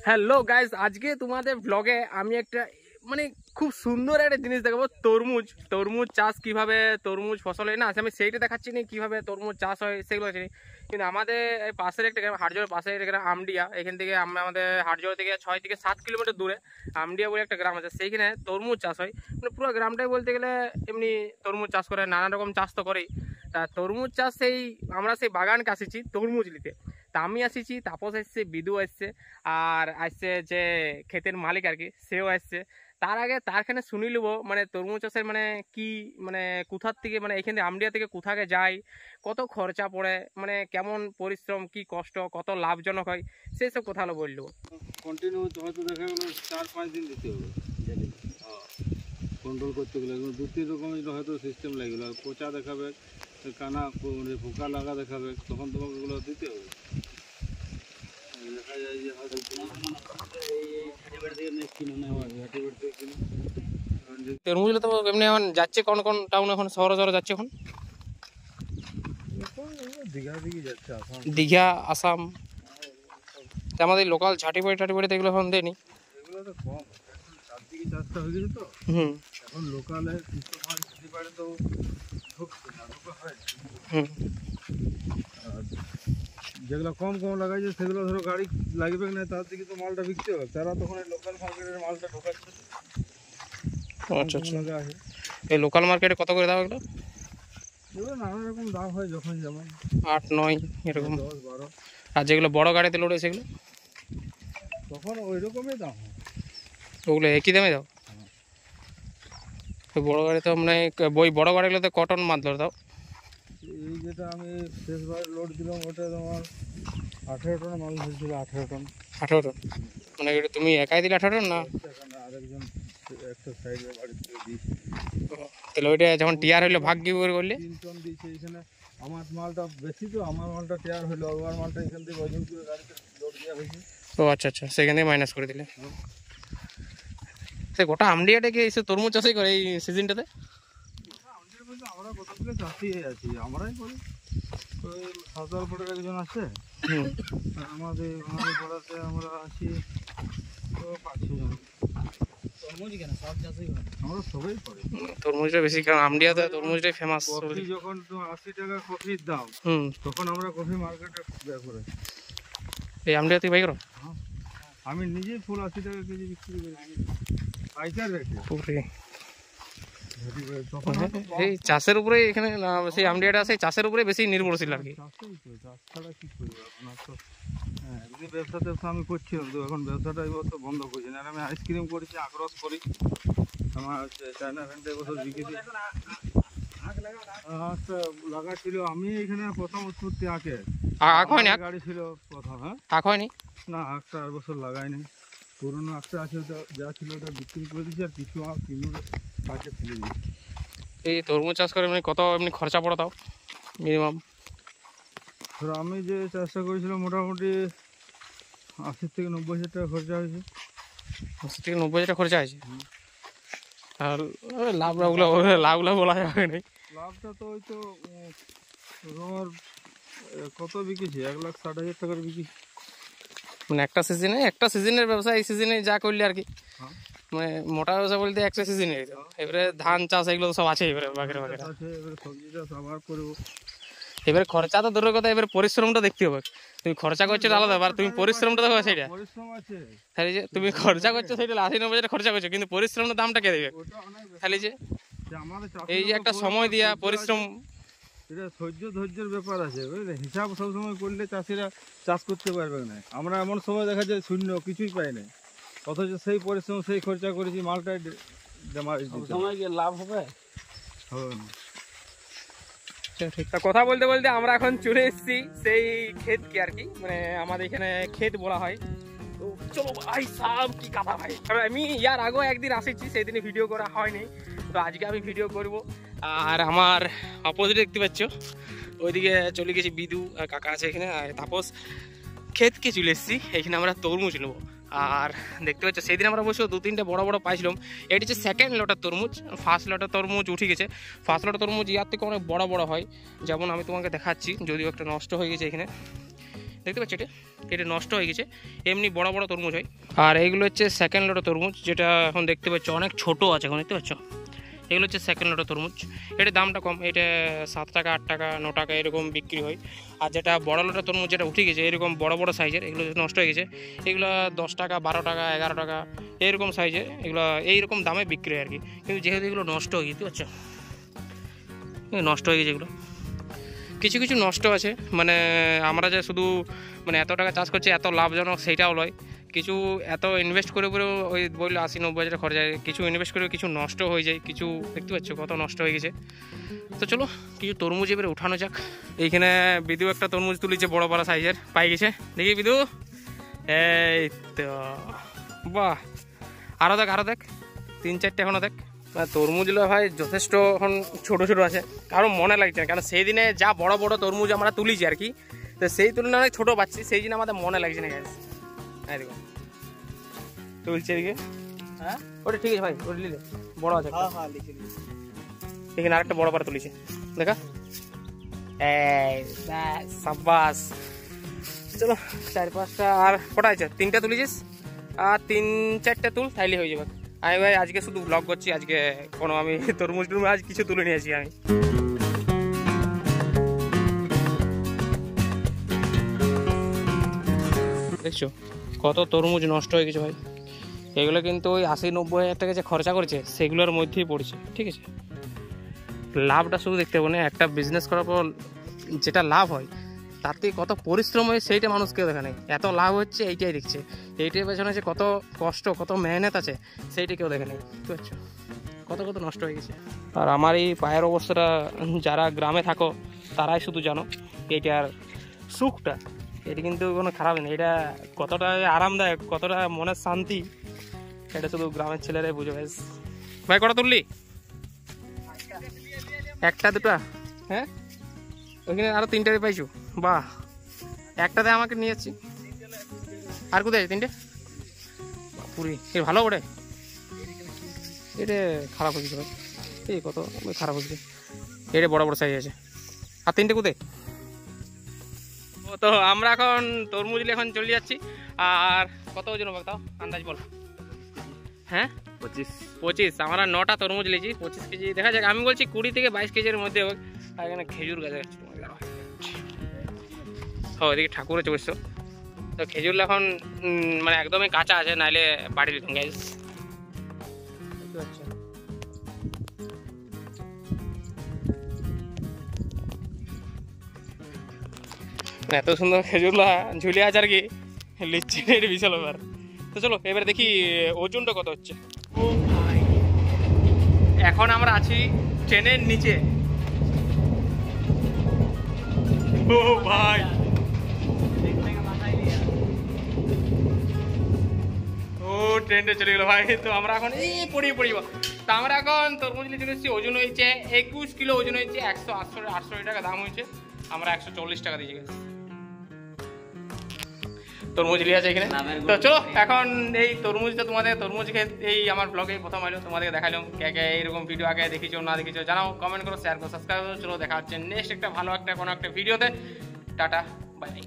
Hello guys, আজকে তোমাদের ব্লগে আমি একটা মানে খুব সুন্দর একটা জিনিস দেখাবো। তরমুজ চাষ কিভাবে, তরমুজ ফসল হয় না আমি সেইটা দেখাচ্ছি না, কিভাবে তরমুজ চাষ হয় সেগুলো আছে। কিন্তু আমাদের এই পাশের একটা গ্রাম, হাটজোড়ের পাশের একটা গ্রাম আমডিয়া, এখান থেকে আমাদের হাটজোড় থেকে 6 থেকে 7 কিলোমিটার দূরে আমডিয়া বলে একটা গ্রাম আছে, সেইখানে তরমুজ চাষ হয়। মানে পুরো গ্রামটাই বলতে গেলে এমনি তরমুজ চাষ করে, নানান রকম চাষ তো করেই। তা তরমুজ চাষ আমরা সেই বাগানকে আসিছি তরমুজ নিতে। তা আমি আসিছি, তাপস আসছে, বিদু আসছে, আর আসছে যে ক্ষেতের মালিক আর কি, সেও আসছে। তার আগে তারখানে শুনি লিব মানে তরমুজ চাষের মানে কি, মানে কোথার থেকে, মানে এখানে আমডিয়া থেকে কোথাকে যায়, কত খরচা পড়ে, মানে কেমন পরিশ্রম, কি কষ্ট, কত লাভজনক হয়, সেই সব কথা হলো বললো। কন্টিনিউ হয়তো দেখা গেলো 4-5 দিন দিতে হবে কন্ট্রোল করতে গেলে। 2-3 রকমের হয়তো সিস্টেম লাগবে, পচা দেখাবে, কানা মানে পোকা লাগা দেখাবে, তখন তোমাকে এগুলো দিতে হবে। দেখা যায় যে হয়তো তরমুজগুলো তো এমনি এখন যাচ্ছে কোন কোন টাউন, এখন শহরে যাচ্ছে এখন দীঘা, আসাম। আমাদের লোকাল ঝাটিবাড়ি এগুলো এখন দেয়নি, এগুলো তো কম, চারদিকে চাষটা হয়ে গেছে তো। এখন লোকালে কিছু মাল ঝাটিবাড়ি তো ঢুকছে না, ঢোকা হয়। আর যেগুলো কম লাগাইছে সেগুলো ধরো গাড়ি লাগবে না, তার দিকে তো মালটা বিকতে হবে, তারা তখন এই লোকাল মার্কেটের মালটা ঢোকাচ্ছে। আচ্ছা, এই লোকাল মার্কেটে কত করে দাও এগুলো? এগুলো নানা রকম দাম হয়, যখন যেমন 8-9 এরকম, 10-12। আর যেগুলো বড় গাড়িতে লোড হয় সেগুলো তখন ওই রকমই দাম হয়। ওগুলো একই দামে দাও? বড় গাড়ি তো মানে বড় গাড়িগুলোতে কটন মাল ধরে দাও। এই যেটা আমি শেষবার লোড দিলাম ওটা তোমার 18 টন মাল ধরেছিল। 18 টন মানে তুমি একাই দিলে 18 টন না আরেকজন একটা সাইডে বাড়ি থেকে দিয়েছি। তাহলে ওইটা যখন টিয়ার হইলো ভাগ কি করে করলে? 3 টন দিয়েছে। এখানে আমার মালটা বেশি, তো আমার মালটা টিয়ার হইলো, আমার মালটা এখান থেকে ওজন করে গাড়িতে লোড দেওয়া হয়েছে। ও আচ্ছা, সেখান থেকে মাইনাস করে দিলে। সে গোটা আমডিয়াটাকে এসে তরমুজ চাষই করে এই সিজনটাতে? আমরা কতগুলো চাষি আছি, আমরাই করি। ওই সাঁওতালপুরের একজন আছে, আমাদের পাড়াতে আমরা আছি 5-6 জন। আমরা সবাই করি তরমুজটা বেশি, কারণ আমডিয়াতে তরমুজটাই ফেমাস। কফি যখন 80 টাকা কফির দাম, তখন আমরা কফি মার্কেটে বের করে এই আমডিয়া থেকে বাই করো? আমি নিজে ফুল 80 টাকা কেজি বিক্রি করি পাইকার রেটে। এই চাষের উপরে এখানে সেই আমডিয়াটা আছে, চাষের উপরে বেশি নির্ভরশীল আর কি। চাষ ছাড়া কি করবো আপনার তো। এমনি ব্যবসা আমি করছিলাম, তো এখন ব্যবসাটা এই বছর বন্ধ করছি না। আমি আইসক্রিম করেছি, আখরস করি, আমার চায়না ভ্যানটা এবছর বিকেছি। আচ্ছা লাগা ছিল, আমি এখানে প্রথম উৎপত্তি আখের গাড়ি ছিল প্রথম। আখ হয়নি না, আখটা আর বছর লাগাইনি। পুরোনো আখটা আছে, ওটা যা ছিল ওটা বিক্রি করে দিচ্ছি, আর কিছু আখ কিনে আখে ফেলে দিচ্ছি। এই তরমুজ চাষ করে মানে কত এমনি খরচা পড়ে তাও মিনিমাম? ধরো আমি যে চাষটা করেছিলাম মোটামুটি 80 থেকে 90 হাজার টাকা খরচা হয়েছে। 80 থেকে 90 হাজার টাকা খরচা হয়েছে। আর লাভগুলো বলা যাবে না। লাভটা তো ওই তো তোমার কত বিকেছি, 1,60,000 টাকার বিকেছি। মানে একটা সিজনের ব্যবসা, এই সিজনে যা করলে আর কি। মানে মোটা ব্যবসা বলতে একটা সিজনে, এবারে ধান চাষ এগুলো সব আছে, এবারে সবজি চাষ আবার করবো। এবারে খরচা তো দূরের কথা, এবারে পরিশ্রমটা দেখতে হবে। তুমি খরচা করছো আলাদা, আর তুমি পরিশ্রমটা দেখো সেটা। পরিশ্রম আছে, তাহলে যে তুমি খরচা করছো সেটা 80-90 হাজার খরচা করছো, কিন্তু পরিশ্রমের দামটা কে দেবে? তাহলে যে এই যে একটা সময় দিয়া পরিশ্রম, এটা ধৈর্যের ব্যাপার আছে, বুঝলে। হিসাব সবসময় করলে চাষিরা চাষ করতে পারবে না। আমরা এমন সময় দেখা যায় শূন্য, কিছুই পাই না, অথচ সেই পরিশ্রম, সেই খরচা করেছি, মালটাই লাভ হবে না। ঠিক। কথা বলতে বলতে আমরা এখন চলে এসেছি সেই ক্ষেতকে আর কি, মানে আমাদের এখানে ক্ষেত বলা হয়। তো চলো ভাই, সব কি কথা ভাই, কারণ আমি ইয়ার আগেও একদিন আসেছি, সেই দিনে ভিডিও করা হয়নি, তো আজকে আমি ভিডিও করব। আর আমার অপোজিটে দেখতে পাচ্ছ, ওইদিকে চলে গেছি বিদু আর কাকা আছে এখানে, আর তাপস। ক্ষেতকে চলে এসেছি, এখানে আমরা তরমুজ নেবো। আর দেখতে পাচ্ছ সেদিন আমরা অবশ্য 2-3টে বড় পাইছিলাম। এটি হচ্ছে সেকেন্ড লটের তরমুজ। ফার্স্ট লটের তরমুজ উঠে গেছে। ফার্স্ট লটের তরমুজ ইয়ার থেকে অনেক বড় হয়, যেমন আমি তোমাকে দেখাচ্ছি, যদিও একটা নষ্ট হয়ে গেছে এখানে। দেখতে পাচ্ছি এটা নষ্ট হয়ে গেছে। এমনি বড় বড় তরমুজ হয়। আর এইগুলো হচ্ছে সেকেন্ড লটের তরমুজ, যেটা এখন দেখতে পাচ্ছ অনেক ছোট আছে এখন, দেখতে পাচ্ছ। এগুলো হচ্ছে সেকেন্ড লটের তরমুজ, এটার দামটা কম, এটা 7 টাকা 8 টাকা 9 টাকা এরকম বিক্রি হয়। আর যেটা বড় লটের তরমুজ যেটা উঠে গেছে এরকম বড় বড় সাইজের, এগুলো নষ্ট হয়ে গেছে, এগুলো 10 টাকা 12 টাকা 11 টাকা এরকম সাইজে, এগুলো এইরকম দামে বিক্রি হয় আর কি। কিন্তু যেহেতু এগুলো নষ্ট হয়ে গেছে, বুঝতে পারছো, নষ্ট হয়ে গেছে এগুলো। কিছু কিছু নষ্ট আছে, মানে আমরা যে শুধু মানে এত টাকা চাষ করছি এত লাভজনক সেইটাও নয়, কিছু এত ইনভেস্ট করে পরেও ওই বললো 80-90 হাজার খরচা হয়, কিছু ইনভেস্ট করে কিছু নষ্ট হয়ে যায়, কিছু দেখতে পাচ্ছ কত নষ্ট হয়ে গেছে। তো চলো কিছু তরমুজ এবারে উঠানো যাক। এইখানে বিদু একটা তরমুজ তুলেছে বড় বড় সাইজের, পাই গেছে, দেখি বিদু, এই তো বাহ, আরও দেখ 3-4টে এখনও দেখ। তরমুজগুলো ভাই যথেষ্ট এখন ছোটো ছোটো আছে, কারণ মনে লাগছে না, কারণ সেই দিনে যা বড় বড় তরমুজ আমরা তুলিছি আর কি, তো সেই তুলনায় অনেক ছোটো পাচ্ছি, সেই জন্য আমাদের মনে লাগছে না গ্যাস। হ্যাঁ দেখো তুলছে এদিকে, হ্যাঁ ওটা ঠিক আছে ভাই, ওটা নিলে বড় আছে, এখানে আরেকটা বড় বড় তুলেছে দেখা, এই সাব্বাস। চলো 4-5টা আর কটা আছে, 3টে তুলেছিস, আর 3-4টে তুল তাইলে হয়ে যাবে। আমি ভাই আজকে শুধু ব্লগ করছি, আজকে কোনো আমি তরমুজ আজ কিছু তুলে নিয়েছি আমি। দেখছো কত তরমুজ নষ্ট হয়ে গেছে ভাই, এগুলো কিন্তু ওই 80-90 হাজার টাকা যে খরচা করেছে সেগুলোর মধ্যেই পড়েছে, ঠিক আছে। লাভটা শুধু দেখতে পাবো না, একটা বিজনেস করার পর যেটা লাভ হয় তাতে কত পরিশ্রম হয় সেইটা মানুষ কেউ দেখা নেই, এত লাভ হচ্ছে এইটাই দেখছে, এইটার পেছনে যে কত কষ্ট কত মেহনত আছে সেইটা কেউ দেখে নেই, বুঝতে পারছো, কত কত নষ্ট হয়ে গেছে। আর আমার এই পায়ের অবস্থাটা যারা গ্রামে থাকো তারাই শুধু জানো এইটার সুখটা, এটা কিন্তু কোনো খারাপ নেই, এটা কতটা আরামদায়ক কতটা মনের শান্তি এটা শুধু গ্রামের ছেলেরাই বুঝে। ব্যাস ভাই কটা তুললি, 1টা 2টা, হ্যাঁ ওইখানে আরো 3টে পাইছো, বাহ, একটাতে আমাকে নিয়ে যাচ্ছি, আর কোথায় আছে 3টে পুরি, এ ভালো ওটা, এটা খারাপ হয়েছে ভাই, এই কত খারাপ হয়েছে, এটা বড় বড় সাইজ আছে, আর 3টে কোথায়। তো আমরা এখন তরমুজ নিয়ে এখন চলে যাচ্ছি, আর কত ওজন হবে তাও আন্দাজ বল। হ্যাঁ 25, আমরা 9টা তরমুজ নিয়েছি, 25 কেজি দেখা যাক, আমি বলছি 20 থেকে 22 কেজির মধ্যে হোক। আর এখানে খেজুর গাছ আছে, ওইদিকে ঠাকুর আছে অবশ্য, তো খেজুরটা এখন মানে একদমই কাঁচা আছে, নাইলে বাড়ি দিতাম গাইস। এত সুন্দর খেজুরলা ঝুলে আছে আর কি, লিচ্ছি এটা বিশাল ব্যাপার। তো চলো এবারে দেখি ওজনটা কত হচ্ছে। এখন আমরা আছি ট্রেনের নিচে, ও ভাই ও ট্রেনটা চলে গেল ভাই। তো আমরা এখন এই পড়িব, তো আমরা এখন তরমুজ নিয়ে চলে এসেছি, ওজন হয়েছে 21 কিলো, ওজন হয়েছে 180 টাকা দাম হয়েছে, আমরা 140 টাকা দিয়েছি তরমুজ লিয়ে আছে এখানে। তো চলো এখন এই তরমুজটা তোমাদের তরমুজকে এই আমার ব্লগে প্রথম হলো তোমাদেরকে দেখালাম, কে কে এইরকম ভিডিও আগে দেখিছো না দেখিছো জানাও, কমেন্ট করো, শেয়ার করো, সাবস্ক্রাইব করো। চলো দেখা হচ্ছে নেক্সট একটা ভালো একটা কোনো একটা ভিডিওতে, টাটা বাই বাই।